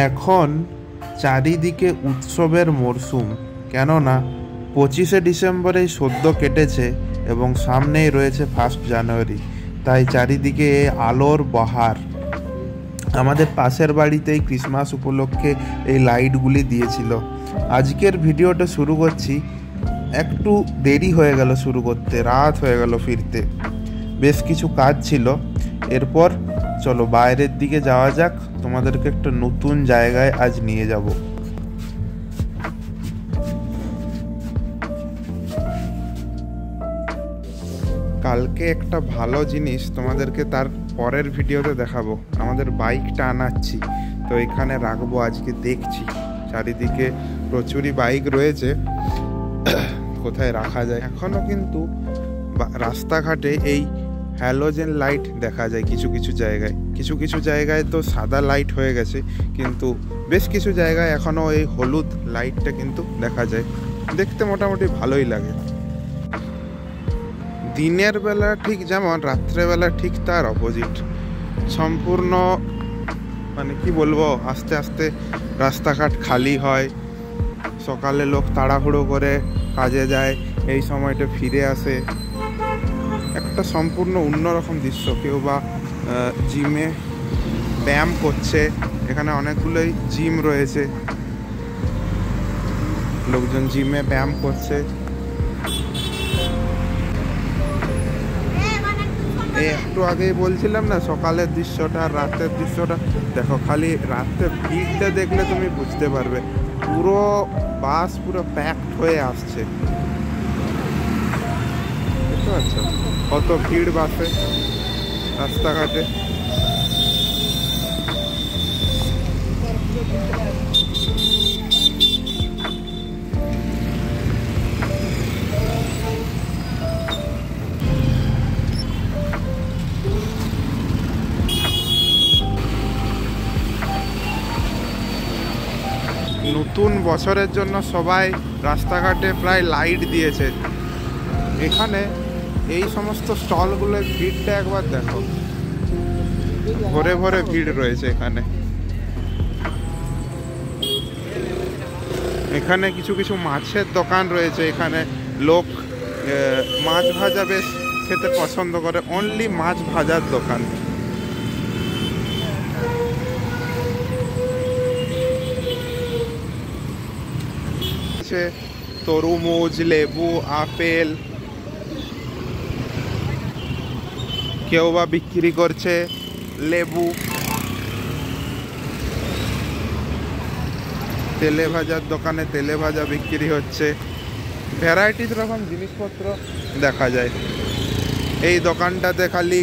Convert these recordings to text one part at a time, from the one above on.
এখন চারিদিকে উৎসবের মরশুম, কেননা 25শে ডিসেম্বরেই সদ্য কেটেছে এবং সামনেই রয়েছে 1 জানুয়ারি, তাই চারিদিকে আলোর বাহার। আমাদের পাশের বাড়িতেই ক্রিসমাস উপলক্ষে এই লাইটগুলি দিয়েছিল। আজকের ভিডিওটা শুরু করছি, একটু দেরি হয়ে গেল শুরু করতে, রাত হয়ে গেল ফিরতে, বেশ কিছু কাজ ছিল। এরপর চলো বাইরের দিকে যাওয়া যাক, তোমাদেরকে একটা নতুন জায়গায় আজ নিয়ে যাব। কালকে একটা ভালো জিনিস তোমাদেরকে তার পরের ভিডিওতে দেখাবো। আমাদের বাইকটা আনাচ্ছি, তো এখানে রাখবো আজকে। দেখছি চারিদিকে প্রচুরই বাইক রয়েছে, কোথায় রাখা যায়। এখনো কিন্তু রাস্তাঘাটে এই হ্যালোজেন লাইট দেখা যায় কিছু কিছু জায়গায়। কিছু কিছু জায়গায় তো সাদা লাইট হয়ে গেছে, কিন্তু বেশ কিছু জায়গায় এখনও এই হলুদ লাইটটা কিন্তু দেখা যায়। দেখতে মোটামুটি ভালোই লাগে। দিনের বেলা ঠিক যেমন, রাত্রেবেলা ঠিক তার অপোজিট। সম্পূর্ণ মানে কি বলবো, আস্তে আস্তে রাস্তাঘাট খালি হয়। সকালে লোক তাড়াহুড়ো করে কাজে যায়, এই সময়টা ফিরে আসে। একটা সম্পূর্ণ অন্যরকম দৃশ্য। কেউ বা জিমে ব্যায়াম করছে, এখানে অনেকগুলোই জিম রয়েছে, লোকজন জিমে ব্যায়াম করছে। এই একটু আগেই বলছিলাম না, সকালের দৃশ্যটা আর রাতের দৃশ্যটা দেখো। খালি রাতের ভিড়টা দেখলে তুমি বুঝতে পারবে, পুরো বাস পুরো প্যাকড হয়ে আসছে। বুঝতে পারছো কত ভিড় বাসে রাস্তাঘাটে। নতুন বছরের জন্য সবাই রাস্তাঘাটে প্রায় লাইট দিয়েছে। এখানে এই সমস্ত স্টলগুলোর ভিড়টা একবার দেখো, ভরে ভরে ভিড় রয়েছে এখানে। এখানে কিছু কিছু মাছের দোকান রয়েছে। এখানে লোক মাছ ভাজা বেশ খেতে পছন্দ করে, অনলি মাছ ভাজার দোকান। তরমুজ, লেবু, আপেল, কেউ বা বিক্রি করছে লেবু। তেলে ভাজার দোকানে তেলে ভাজা বিক্রি হচ্ছে। ভ্যারাইটিস রকম জিনিসপত্র দেখা যায়। এই দোকানটাতে খালি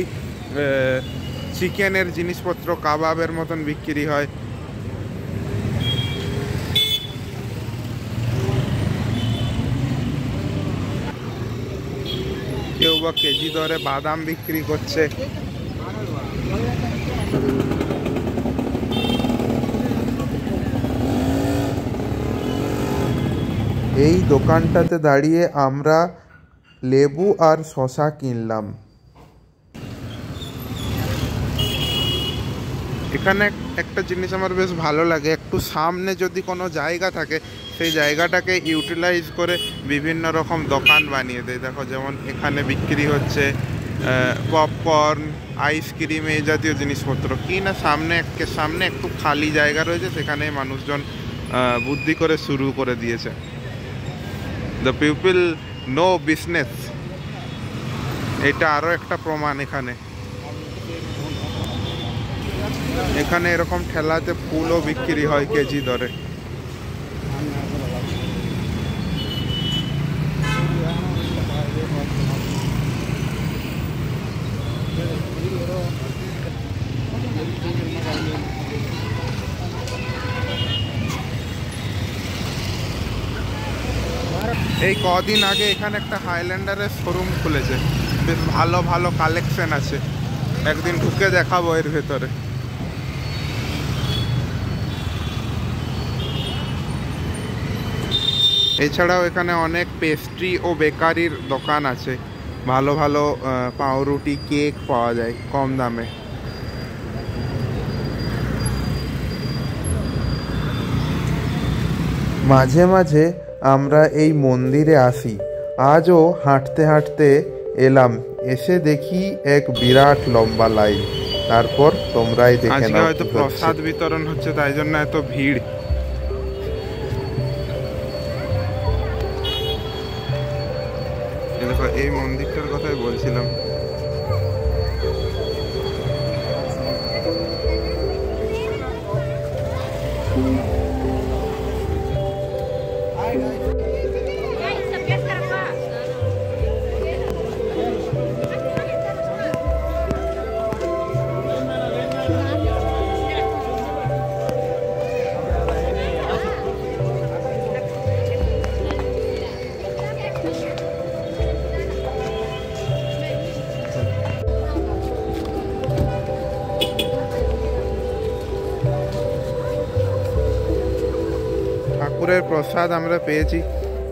চিকেনের জিনিসপত্র, কাবাবের মতন বিক্রি হয়। কেউ বা কেজি দরে বাদাম বিক্রি করছে। এই দোকানটাতে দাঁড়িয়ে আমরা লেবু আর শসা কিনলাম। এখানে একটা জিনিস আমার বেশ ভালো লাগে, একটু সামনে যদি কোনো জায়গা থাকে সেই জায়গাটাকে ইউটিলাইজ করে বিভিন্ন রকম দোকান বানিয়ে দেয়। দেখো যেমন এখানে বিক্রি হচ্ছে পপকর্ন, আইসক্রিম, এই জাতীয় জিনিসপত্র। কি না সামনে একটু খালি জায়গা রয়েছে, সেখানে মানুষজন বুদ্ধি করে শুরু করে দিয়েছে। দ্য পিপল নো বিজনেস, এটা আরও একটা প্রমাণ। এখানে এরকম ঠেলাতে ফুলও বিক্রি হয় কেজি দরে। এই কদিন আগে এখানে একটা হাইল্যান্ডারের শোরুম খুলেছে, বেশ ভালো ভালো কালেকশন আছে। একদিন ঢুকে দেখাবো এর ভেতরে। এছাড়াও এখানে অনেক পেস্ট্রি ও বেকারির দোকান আছে। ভালো ভালো পাউরুটি, কেক পাওয়া যায় কম দামে। মাঝে মাঝে আমরা এই মন্দিরে আসি। আজও হাঁটতে হাঁটতে এলাম, এসে দেখি এক বিরাট লম্বা লাইন। তারপর তোমরাই দেখে নাও। হয়তো প্রসাদ বিতরণ হচ্ছে, তাই জন্য এত ভিড়। দেখো, এই মন্দিরটার কথাই বলছিলাম। ঠাকুরের প্রসাদ আমরা পেয়েছি,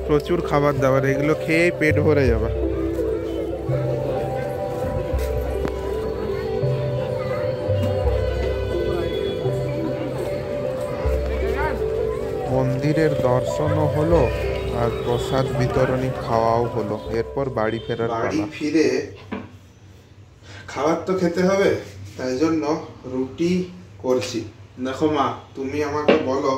প্রচুর খাবার দাবার, এগুলো খেয়ে পেট ভরে যাবে। মন্দিরের দর্শনও হলো আর প্রসাদ বিতরণী খাওয়াও হলো। এরপর বাড়ি ফেরার বাড়ি ফিরে খাবার তো খেতে হবে, তাই জন্য রুটি করছি। দেখো মা, তুমি আমাকে বলো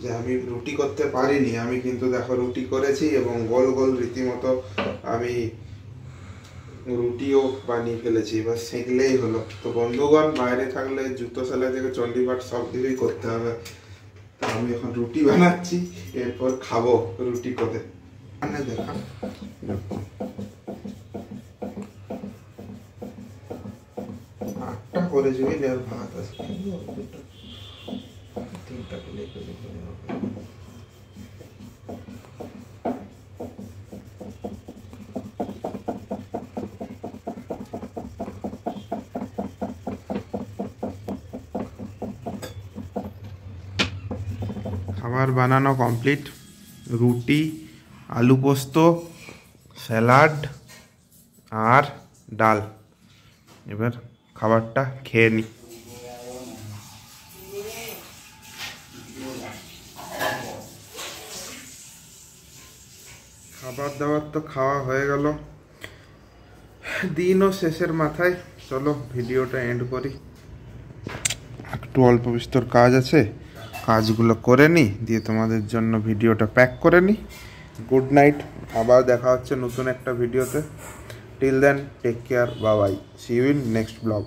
যে আমি রুটি করতে পারিনি, আমি কিন্তু দেখো রুটি করেছি এবং গোল গোল রীতিমতো আমি রুটিও বানিয়ে ফেলেছি। এবার সেঁকলেই হলো। তো বন্ধুগণ, বাইরে থাকলে জুতো সেলাই থেকে চণ্ডীপাঠ সব কিছুই করতে হবে। তা আমি এখন রুটি বানাচ্ছি, এরপর খাবো রুটি করে। দেখা আটটা করে যদি আর ভাত আছে, তিনটা প্লেট খাবার বানানো কমপ্লিট। রুটি, আলু পোস্ত, স্যালাড আর ডাল। এবার খাবারটা খেয়ে নিই। খাবার দাবার তো খাওয়া হয়ে গেল, দিনও শেষের মাথায়। চলো ভিডিওটা এন্ড করি। একটু অল্প বিস্তর কাজ আছে, কাজগুলো করে নিই, দিয়ে তোমাদের জন্য ভিডিওটা প্যাক করে নিই। গুড নাইট, আবার দেখা হচ্ছে নতুন একটা ভিডিওতে। Till then, take care, bye bye, see you in next blog.